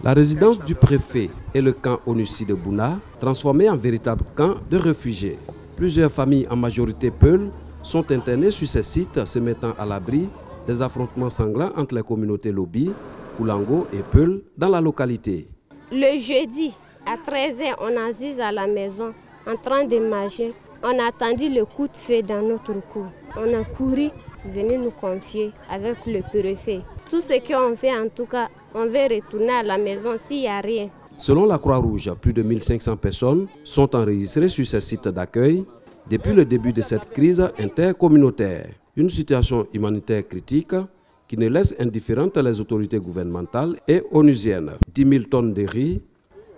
La résidence du préfet et le camp Onussi de Bouna, transformés en véritable camp de réfugiés. Plusieurs familles, en majorité Peul, sont internées sur ces sites, se mettant à l'abri des affrontements sanglants entre les communautés Lobi, Koulango et Peul dans la localité. Le jeudi, à 13h, on assise à la maison en train de manger. On a attendu le coup de feu dans notre cour. On a couru, venir nous confier avec le préfet. Tout ce qu'on fait, en tout cas, on va retourner à la maison s'il n'y a rien. Selon la Croix-Rouge, plus de 1500 personnes sont enregistrées sur ces sites d'accueil depuis le début de cette crise intercommunautaire. Une situation humanitaire critique qui ne laisse indifférentes les autorités gouvernementales et onusiennes. 10 000 tonnes de riz,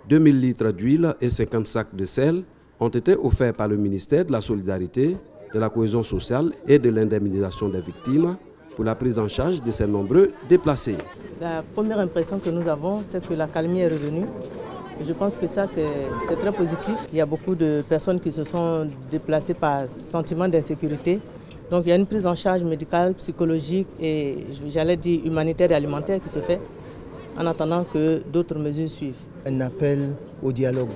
2000 litres d'huile et 50 sacs de sel ont été offerts par le ministère de la Solidarité, de la Cohésion sociale et de l'indemnisation des victimes pour la prise en charge de ces nombreux déplacés. La première impression que nous avons, c'est que la calmie est revenue. Je pense que ça, c'est très positif. Il y a beaucoup de personnes qui se sont déplacées par sentiment d'insécurité. Donc il y a une prise en charge médicale, psychologique et j'allais dire humanitaire et alimentaire qui se fait en attendant que d'autres mesures suivent. Un appel au dialogue.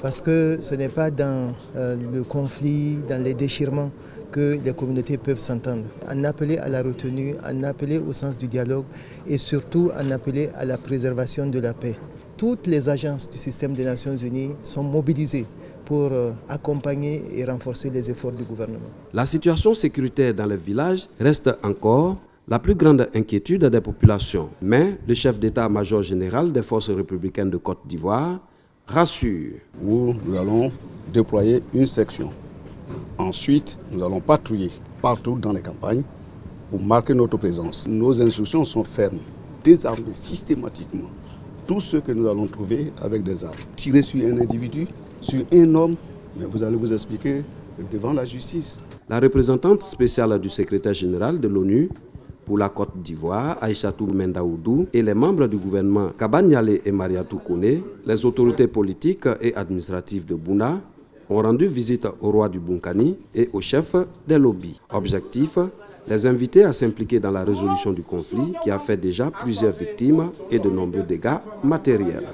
Parce que ce n'est pas dans le conflit, dans les déchirements que les communautés peuvent s'entendre. En appeler à la retenue, en appeler au sens du dialogue et surtout en appeler à la préservation de la paix. Toutes les agences du système des Nations Unies sont mobilisées pour accompagner et renforcer les efforts du gouvernement. La situation sécuritaire dans les villages reste encore la plus grande inquiétude des populations. Mais le chef d'état-major général des forces républicaines de Côte d'Ivoire rassure. Où nous allons déployer une section. Ensuite, nous allons patrouiller partout dans les campagnes pour marquer notre présence. Nos instructions sont fermes, désarmer systématiquement tous ceux que nous allons trouver avec des armes. Tirer sur un individu, sur un homme, mais vous allez vous expliquer devant la justice. La représentante spéciale du secrétaire général de l'ONU pour la Côte d'Ivoire, Aïchatou Mendaoudou, et les membres du gouvernement Kabanyale et Mariatou Kone, les autorités politiques et administratives de Bouna, ont rendu visite au roi du Bunkani et au chef des lobbies. Objectif, les inviter à s'impliquer dans la résolution du conflit qui a fait déjà plusieurs victimes et de nombreux dégâts matériels.